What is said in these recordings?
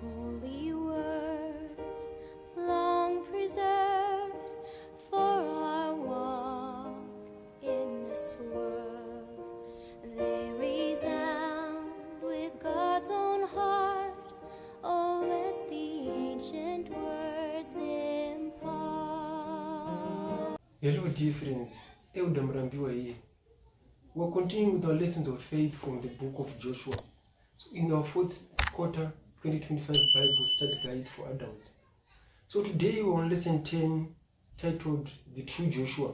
Holy words, long preserved for our walk in this world. They resound with God's own heart. Oh, let the ancient words impart. Hello dear friends, Elder Mrambiwa here. We're continuing with our lessons of faith from the book of Joshua. So in our fourth quarter 2025 Bible study guide for adults. So today we're on lesson 10 titled The True Joshua.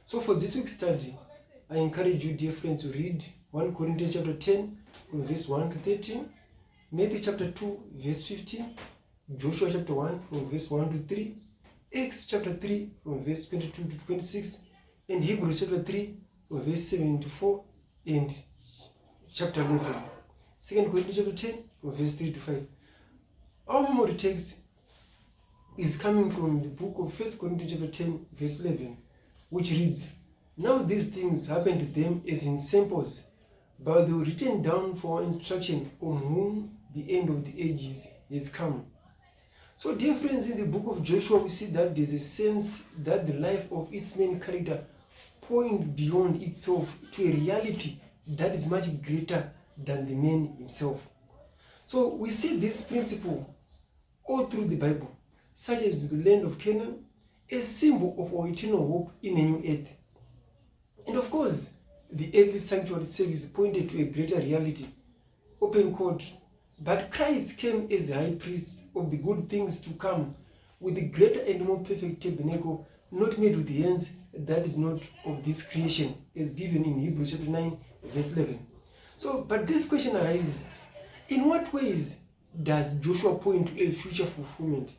So for this week's study, I encourage you dear friends to read 1 Corinthians chapter 10 from verse 1 to 13, Matthew chapter 2 verse 15, Joshua chapter 1 from verse 1 to 3, Acts chapter 3 from verse 22 to 26, and Hebrews chapter 3 from verse 7 to 4, and chapter 11. 2 Corinthians chapter 10 from verse 3 to 5. Our memory text is coming from the book of 1 Corinthians chapter 10 verse 11, which reads, "Now these things happened to them as in samples, but they were written down for our instruction, on whom the end of the ages is come." So dear friends, in the book of Joshua we see that there's a sense that the life of its main character points beyond itself to a reality that is much greater than the man himself. So we see this principle all through the Bible, such as the land of Canaan, a symbol of our eternal hope in a new earth. And of course, the earthly sanctuary service pointed to a greater reality, open quote, "But Christ came as a high priest of the good things to come, with a greater and more perfect tabernacle, not made with hands, that is not of this creation," as given in Hebrews chapter 9, verse 11. So, but this question arises, in what ways does Joshua point to a future fulfillment?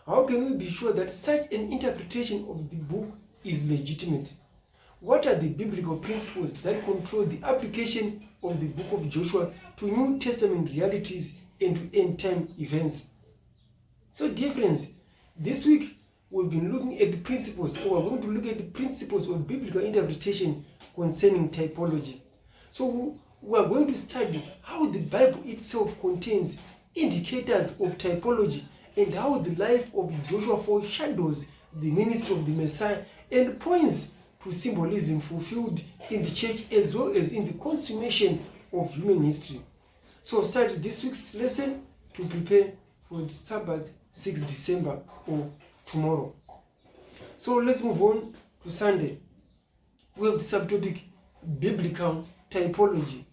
How can we be sure that such an interpretation of the book is legitimate? What are the biblical principles that control the application of the book of Joshua to New Testament realities and to end-time events? So dear friends, this week we've been looking at the principles, or we're going to look at the principles of biblical interpretation concerning typology. So we are going to study how the Bible itself contains indicators of typology and how the life of Joshua foreshadows the ministry of the Messiah and points to symbolism fulfilled in the church as well as in the consummation of human history. So study this week's lesson to prepare for the Sabbath 6 December or tomorrow. So let's move on to Sunday. We have the subtopic Biblical Typology.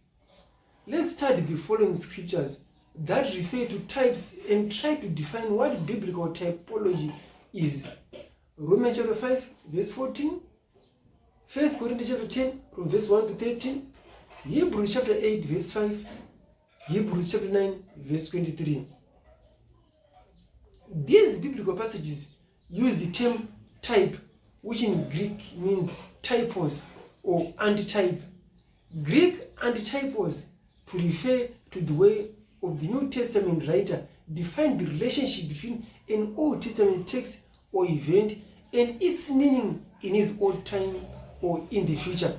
Let's study the following scriptures that refer to types and try to define what biblical typology is. Romans chapter 5 verse 14, 1 Corinthians chapter 10 from verse 1 to 13, Hebrews chapter 8 verse 5, Hebrews chapter 9 verse 23. These biblical passages use the term type, which in Greek means typos or antitype. Greek antitypos to refer to the way of the New Testament writer define the relationship between an Old Testament text or event and its meaning in its old time or in the future.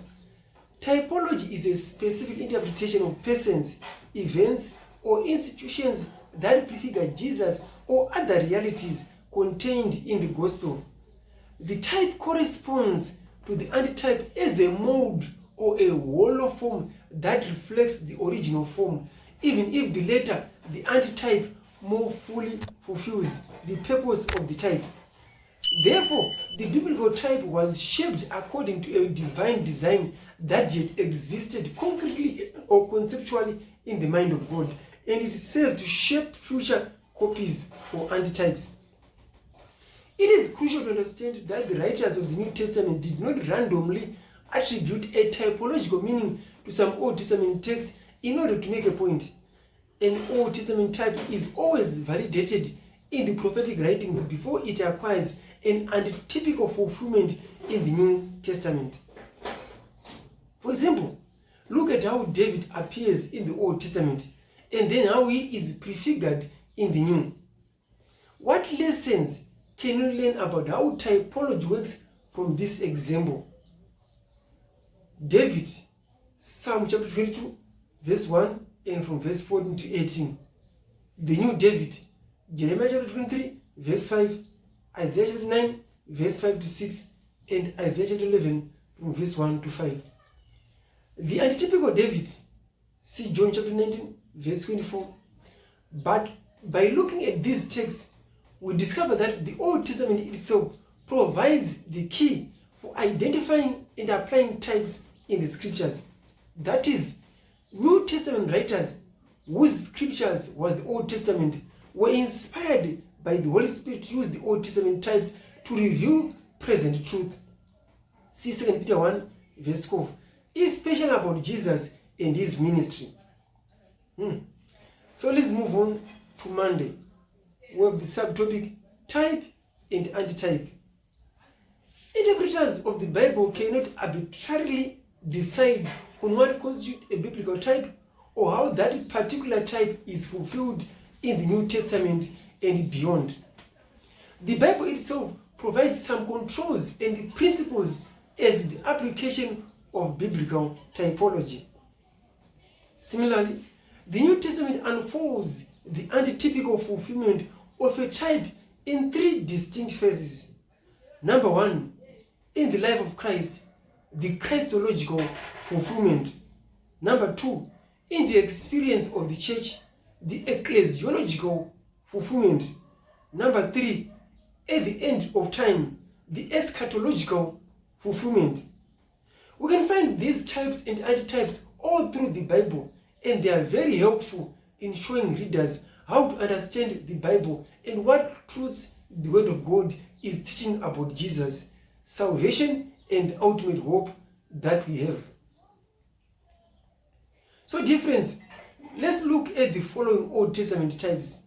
Typology is a specific interpretation of persons, events, or institutions that prefigure Jesus or other realities contained in the gospel. The type corresponds to the antitype as a mold or a hollow form that reflects the original form, even if the latter, the antitype, more fully fulfills the purpose of the type. Therefore, the biblical type was shaped according to a divine design that yet existed concretely or conceptually in the mind of God, and it served to shape future copies or antitypes. It is crucial to understand that the writers of the New Testament did not randomly attribute a typological meaning to some Old Testament text in order to make a point. An Old Testament type is always validated in the prophetic writings before it acquires an antitypical fulfillment in the New Testament. For example, look at how David appears in the Old Testament and then how he is prefigured in the New. What lessons can we learn about how typology works from this example? David, Psalm chapter 22, verse 1, and from verse 14 to 18. the new David, Jeremiah chapter 23, verse 5, Isaiah chapter 9, verse 5 to 6, and Isaiah chapter 11, from verse 1 to 5. The antitypical David, see John chapter 19, verse 24. But by looking at these texts, we discover that the Old Testament itself provides the key for identifying and applying types in the scriptures. That is, New Testament writers whose scriptures was the Old Testament were inspired by the Holy Spirit to use the Old Testament types to reveal present truth. See 2 Peter 1, verse 12. Is special about Jesus and his ministry. So let's move on to Monday. We have the subtopic type and antitype. Interpreters of the Bible cannot arbitrarily decide on what constitutes a biblical type or how that particular type is fulfilled in the New Testament and beyond. The Bible itself provides some controls and principles as the application of biblical typology. Similarly, the New Testament unfolds the antitypical fulfillment of a type in three distinct phases. Number one, in the life of Christ, the Christological fulfillment. Number two, in the experience of the church, the ecclesiological fulfillment. Number three, at the end of time, the eschatological fulfillment. We can find these types and antitypes all through the Bible, and they are very helpful in showing readers how to understand the Bible and what truths the Word of God is teaching about Jesus, salvation, and ultimate hope that we have. So, dear friends, let's look at the following Old Testament types: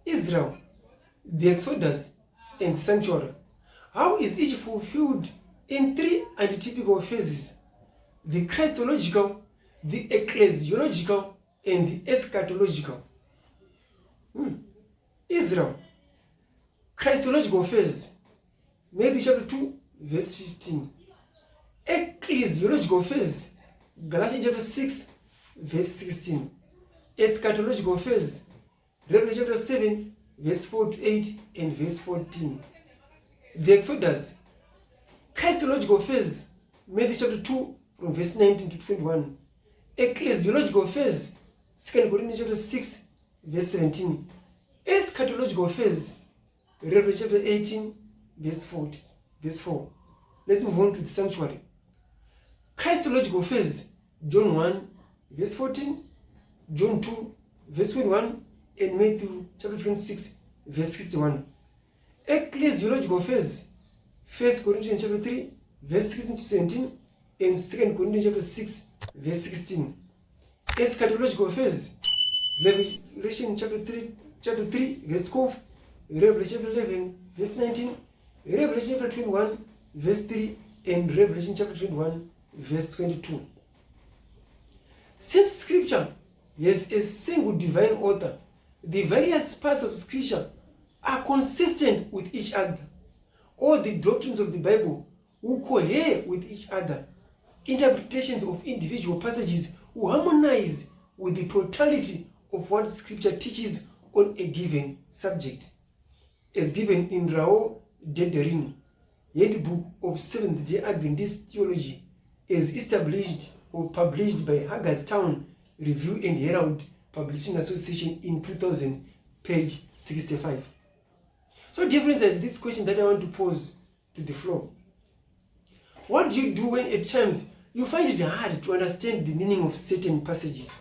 Israel, the Exodus, and sanctuary. How is each fulfilled in three antitypical phases: the Christological, the ecclesiological, and the eschatological? Israel, Christological phase, Matthew chapter 2, verse 15. Ecclesiological phase, Galatians chapter 6, verse 16. Eschatological phase, Revelation chapter 7, verse 4 to 8 and verse 14. The Exodus, Christological phase, Matthew chapter 2, from verse 19 to 21. Ecclesiological phase, 2 Corinthians chapter 6, verse 17. Eschatological phase, Revelation chapter 18, verse 4. Let's move on to the sanctuary. Christological phase, John 1, verse 14, John 2, verse 21, and Matthew chapter 26, verse 61. Ecclesiological phase, 1 Corinthians chapter 3, verse 16 to 17, and 2 Corinthians chapter 6, verse 16. Eschatological phase, Revelation chapter 3, verse 12, Revelation chapter 11, verse 19, Revelation chapter 21, verse 3, and Revelation chapter 21, verse 22. Since Scripture has a single divine author, the various parts of Scripture are consistent with each other. All the doctrines of the Bible will cohere with each other. Interpretations of individual passages will harmonize with the totality of what Scripture teaches on a given subject. As given in Rao Dedirin, Handbook of Seventh-day Adventist Theology, as established or published by Hagerstown Review and Herald Publishing Association in 2000, page 65. So, dear friends, I have this question that I want to pose to the floor. What do you do when at times you find it hard to understand the meaning of certain passages?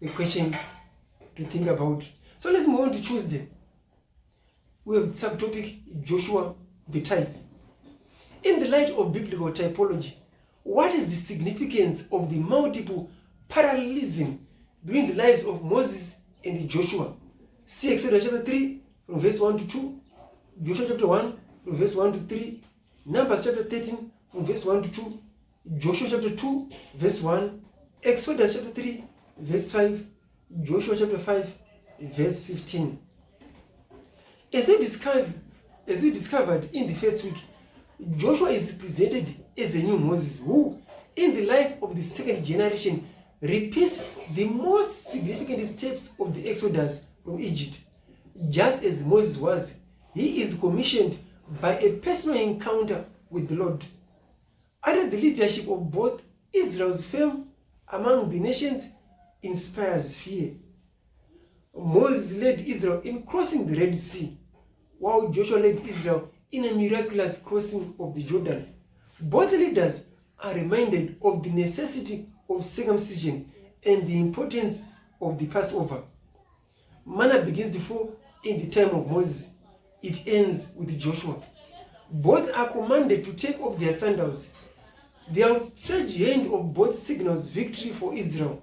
A question to think about. So let's move on to Tuesday. We have the subtopic Joshua, the type. In the light of biblical typology, what is the significance of the multiple parallelism between the lives of Moses and Joshua? See Exodus chapter 3, from verse 1 to 2, Joshua chapter 1, from verse 1 to 3, Numbers chapter 13, from verse 1 to 2, Joshua chapter 2, verse 1, Exodus chapter 3, verse 5, Joshua chapter 5, verse 15. As we discovered in the first week, Joshua is presented as a new Moses who, in the life of the second generation, repeats the most significant steps of the Exodus from Egypt. Just as Moses was, he is commissioned by a personal encounter with the Lord. Under the leadership of both, Israel's fame among the nations inspires fear. Moses led Israel in crossing the Red Sea, while Joshua led Israel in a miraculous crossing of the Jordan. Both leaders are reminded of the necessity of circumcision and the importance of the Passover. Manna begins to fall in the time of Moses. It ends with Joshua. Both are commanded to take off their sandals. The outstretched hand of both signals victory for Israel.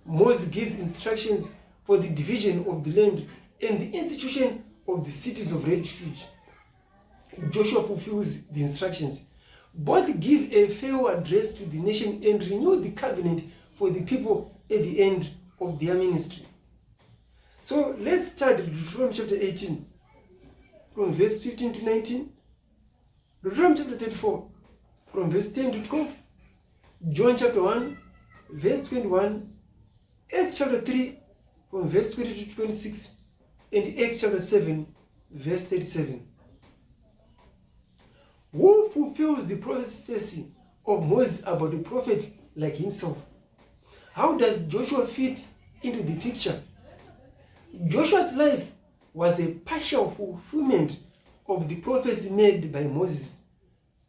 Moses gives instructions for the division of the land and the institution of the cities of refuge. Joshua fulfills the instructions. Both give a farewell address to the nation and renew the covenant for the people at the end of their ministry. So let's start Deuteronomy chapter 18, from verse 15 to 19. Deuteronomy chapter 34, from verse 10 to 12. John chapter 1, verse 21. Acts chapter 3, from verse 20 to 26. And Acts chapter 7, verse 37. Who fulfills the prophecy of Moses about a prophet like himself? How does Joshua fit into the picture? Joshua's life was a partial fulfillment of the prophecy made by Moses.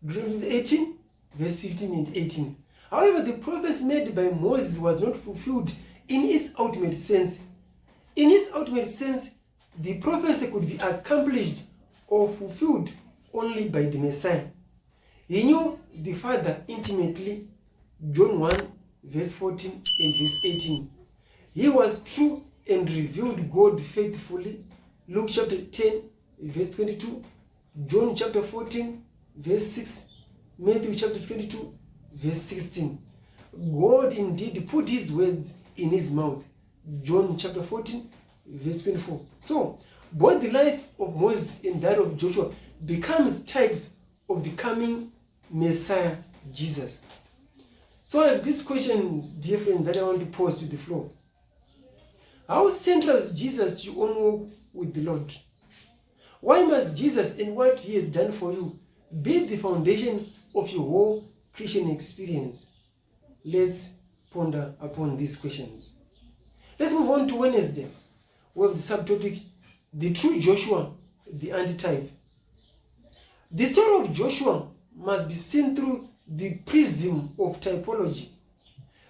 Deuteronomy 18, verse 15 and 18. However, the prophecy made by Moses was not fulfilled in its ultimate sense. In its ultimate sense, the prophecy could be accomplished or fulfilled only by the Messiah. He knew the Father intimately. John 1, verse 14 and verse 18. He was true and revealed God faithfully. Luke chapter 10, verse 22. John chapter 14, verse 6. Matthew chapter 22, verse 16. God indeed put his words in his mouth. John chapter 14, verse 24. So, both the life of Moses and that of Joshua becomes types of the coming Messiah, Jesus. So I have these questions, dear friends, that I want to pose to the floor. How central is Jesus to your own walk with the Lord? Why must Jesus and what he has done for you be the foundation of your whole Christian experience? Let's ponder upon these questions. Let's move on to Wednesday. We have the subtopic, the true Joshua, the antitype. The story of Joshua must be seen through the prism of typology.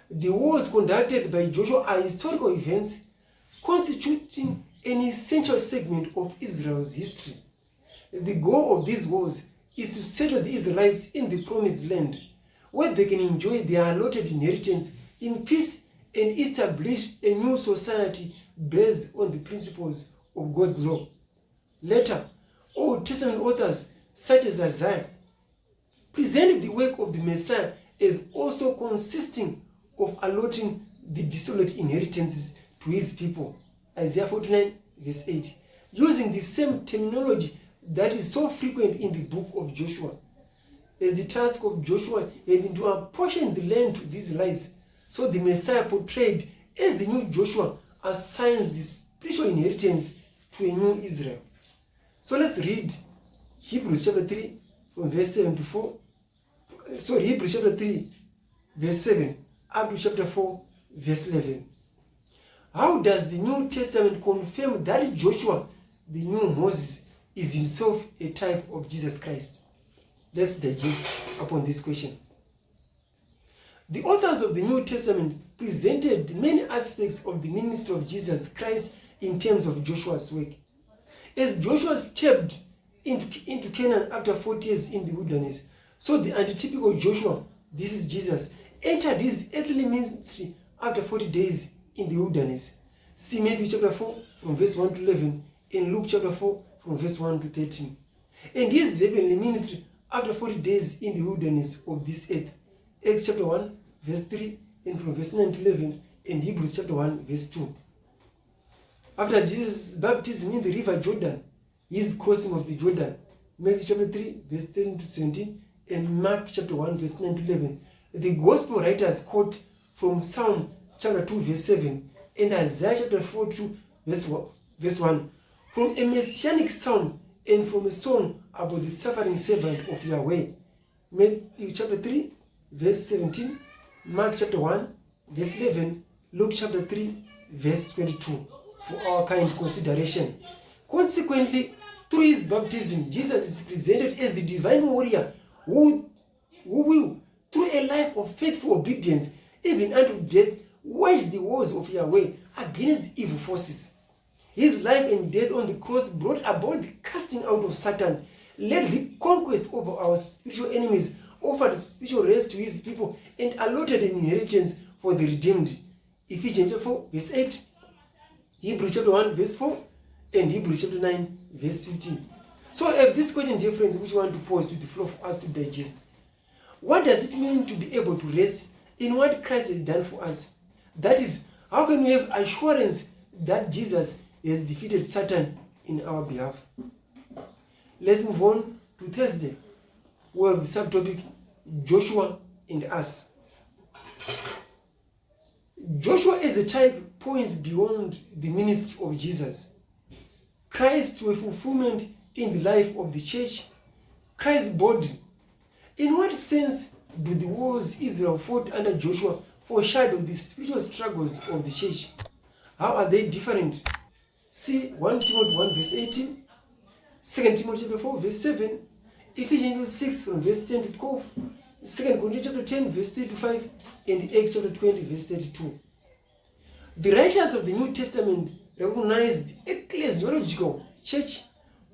The wars conducted by Joshua are historical events constituting an essential segment of Israel's history. The goal of these wars is to settle the Israelites in the promised land, where they can enjoy their allotted inheritance in peace and establish a new society based on the principles of God's law. Later, Old Testament authors such as Isaiah presented the work of the Messiah as also consisting of allotting the desolate inheritances to his people. Isaiah 49, verse 8, using the same terminology that is so frequent in the book of Joshua. As the task of Joshua had been to apportion the land to these Israelites, so the Messiah portrayed as the new Joshua assigns the spiritual inheritance to a new Israel. So let's read Hebrews chapter 3 from verse 7 to 4. Hebrews chapter 3 verse 7 up to chapter 4 verse 11. How does the New Testament confirm that Joshua, the new Moses, is himself a type of Jesus Christ? Let's digest upon this question. The authors of the New Testament presented many aspects of the ministry of Jesus Christ in terms of Joshua's work. As Joshua stepped into Canaan after 40 years in the wilderness, so the antitypical Joshua, this is Jesus, entered his earthly ministry after 40 days in the wilderness. See Matthew chapter 4 from verse 1 to 11 and Luke chapter 4 from verse 1 to 13. And his heavenly ministry after 40 days in the wilderness of this earth. Acts chapter 1 verse 3 and from verse 9 to 11 and Hebrews chapter 1 verse 2. After Jesus' baptism in the river Jordan, his crossing of the Jordan, Matthew chapter 3 verse 10 to 17 and Mark chapter 1 verse 9 to 11. The gospel writers quote from Psalm chapter 2, verse 7, and Isaiah chapter 42, verse 1, from a messianic sound and from a song about the suffering servant of Yahweh. Matthew chapter 3, verse 17, Mark chapter 1, verse 11, Luke chapter 3, verse 22, for our kind consideration. Consequently, through his baptism, Jesus is presented as the divine warrior who will, through a life of faithful obedience, even unto death, wage the wars of Yahweh against evil forces. His life and death on the cross brought about the casting out of Satan, led the conquest over our spiritual enemies, offered spiritual rest to his people, and allotted an inheritance for the redeemed. Ephesians chapter 4, verse 8, Hebrews chapter 1, verse 4, and Hebrews chapter 9, verse 15. So I have this question, dear friends, which I want to pose to the floor for us to digest. What does it mean to be able to rest in what Christ has done for us? That is, how can we have assurance that Jesus has defeated Satan in our behalf? Let's move on to Thursday. We have the subtopic, Joshua and us. Joshua as a type points beyond the ministry of Jesus. Christ to a fulfillment in the life of the church, Christ's body. In what sense do the wars Israel fought under Joshua foreshadow the spiritual struggles of the church? How are they different? See 1 Timothy 1 verse 18, 2 Timothy chapter 4 verse 7, Ephesians 6 from verse 10 to 12, 2 Corinthians chapter 10 verse 3 to 5, and Acts chapter 20 verse 32. The writers of the New Testament recognize the ecclesiological church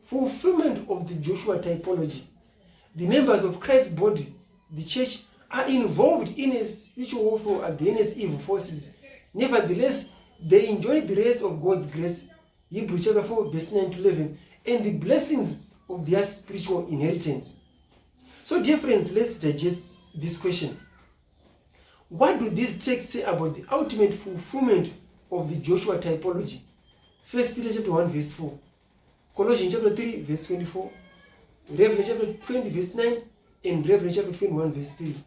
fulfillment of the Joshua typology. The members of Christ's body, the church, are involved in a spiritual warfare against evil forces. Nevertheless, they enjoy the rest of God's grace, Hebrews chapter 4, verse 9 to 11, and the blessings of their spiritual inheritance. So, dear friends, let's digest this question. What do these texts say about the ultimate fulfillment of the Joshua typology? 1 Peter chapter 1, verse 4, Colossians chapter 3, verse 24, Revelation chapter 20, verse 9, and Revelation chapter 21, verse 3.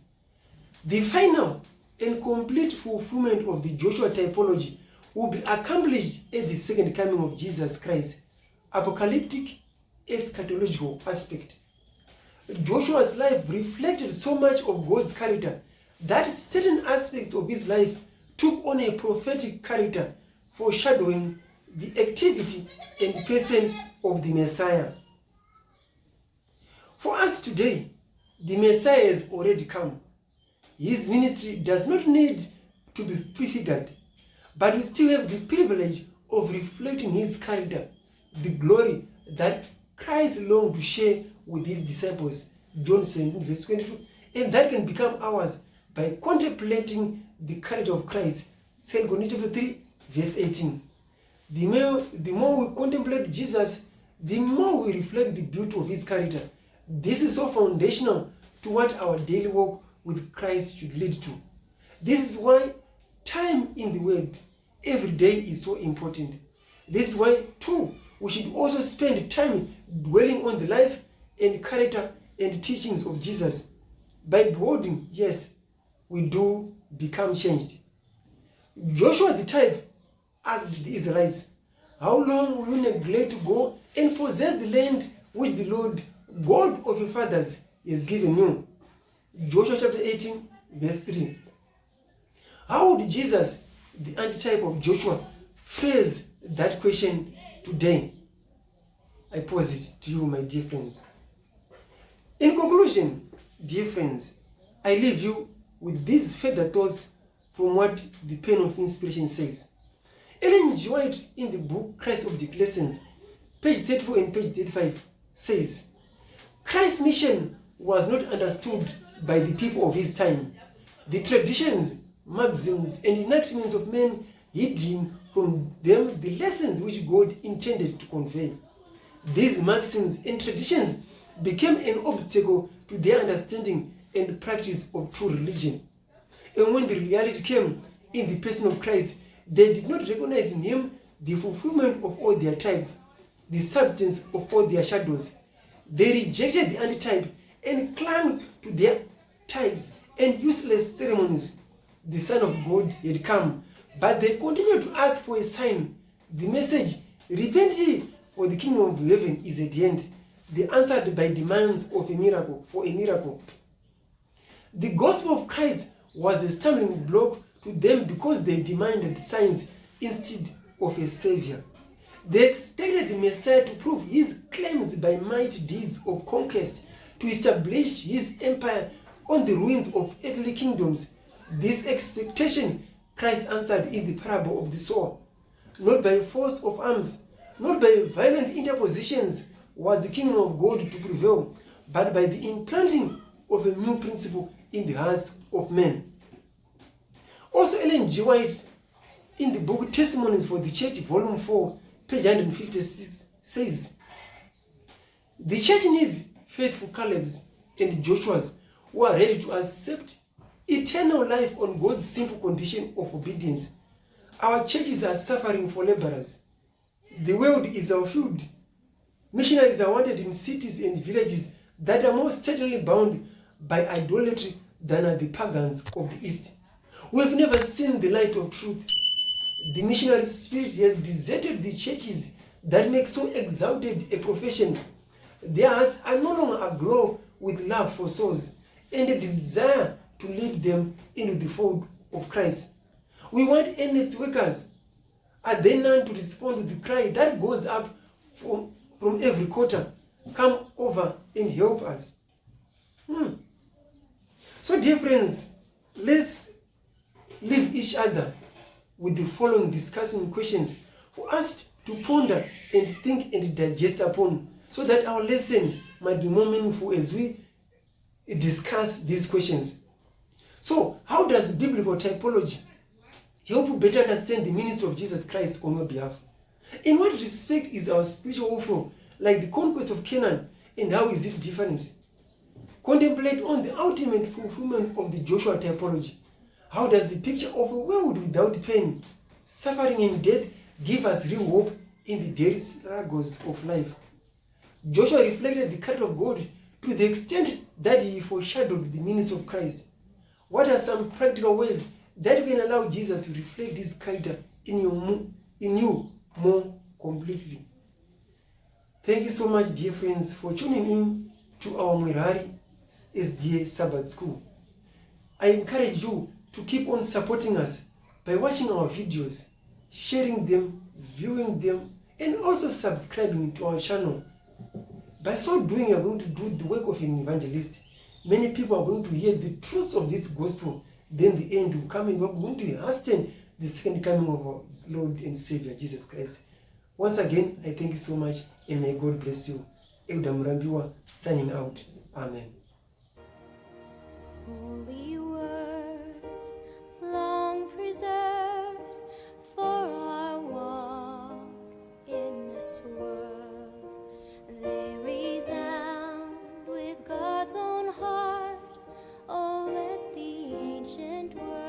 The final and complete fulfillment of the Joshua typology will be accomplished at the second coming of Jesus Christ. Apocalyptic eschatological aspect. Joshua's life reflected so much of God's character that certain aspects of his life took on a prophetic character, foreshadowing the activity and person of the Messiah. For us today, the Messiah has already come. His ministry does not need to be prefigured, but we still have the privilege of reflecting his character, the glory that Christ longed to share with his disciples, John 17, verse 22, and that can become ours by contemplating the character of Christ, 2 Corinthians chapter 3, verse 18. The more we contemplate Jesus, the more we reflect the beauty of his character. This is so foundational to what our daily walk with Christ should lead to. This is why time in the Word every day is so important. This is why, too, we should also spend time dwelling on the life and character and teachings of Jesus. By beholding, yes, we do become changed. Joshua the type asked the Israelites, how long will you neglect to go and possess the land which the Lord God of your fathers is giving you? Joshua chapter 18, verse 3. How would Jesus, the antitype of Joshua, phrase that question today? I pose it to you, my dear friends. In conclusion, dear friends, I leave you with these further thoughts from what the pen of inspiration says. Ellen G. White, in the book Christ's Object Lessons, page 34 and page 35, says, Christ's mission was not understood by the people of his time. The traditions, maxims, and enactments of men hid from them the lessons which God intended to convey. These maxims and traditions became an obstacle to their understanding and practice of true religion. And when the reality came in the person of Christ, they did not recognize in him the fulfillment of all their types, the substance of all their shadows. They rejected the antitype and clung to their types and useless ceremonies. The Son of God had come But they continue to ask for a sign. The message, repent ye, for the kingdom of heaven is at hand. They answered by demands of a miracle, for a miracle. The gospel of Christ was a stumbling block to them because they demanded signs instead of a savior. They expected the Messiah to prove his claims by mighty deeds of conquest, to establish his empire on the ruins of earthly kingdoms. This expectation Christ answered in the parable of the sower. Not by force of arms, not by violent interpositions was the kingdom of God to prevail, but by the implanting of a new principle in the hearts of men. Also, Ellen G. White, in the book Testimonies for the Church, Volume 4, page 156, says, the church needs faithful Caleb's and Joshua's who are ready to accept eternal life on God's simple condition of obedience. Our churches are suffering for laborers. The world is our field. Missionaries are wanted in cities and villages that are more certainly bound by idolatry than are the pagans of the East. We have never seen the light of truth. The missionary spirit has deserted the churches that make so exalted a profession. Their hearts are no longer aglow with love for souls and a desire to lead them into the fold of Christ. We want earnest workers. Are there none to respond to the cry that goes up from every quarter? Come over and help us. So, dear friends, let's leave each other with the following discussing questions for us to ponder and think and digest upon, so that our lesson might be more meaningful as we discuss these questions. So, how does biblical typology help you better understand the ministry of Jesus Christ on your behalf? In what respect is our spiritual warfare like the conquest of Canaan, and how is it different? Contemplate on the ultimate fulfillment of the Joshua typology. How does the picture of a world without pain, suffering, and death give us real hope in the daily struggles of life? Joshua reflected the character of God to the extent that he foreshadowed the ministry of Christ. What are some practical ways that we can allow Jesus to reflect this character in you more completely? Thank you so much, dear friends, for tuning in to our Mwirari SDA Sabbath School. I encourage you to keep on supporting us by watching our videos, sharing them, viewing them, and also subscribing to our channel. By so doing, you are going to do the work of an evangelist. Many people are going to hear the truth of this gospel. Then the end will come, and we are going to hasten the second coming of our Lord and Savior, Jesus Christ. Once again, I thank you so much, and may God bless you. Elder Murambiwa, signing out. Amen. Holy words, long preserved for our walk in this world. They resound with God's own heart. Oh, let the ancient word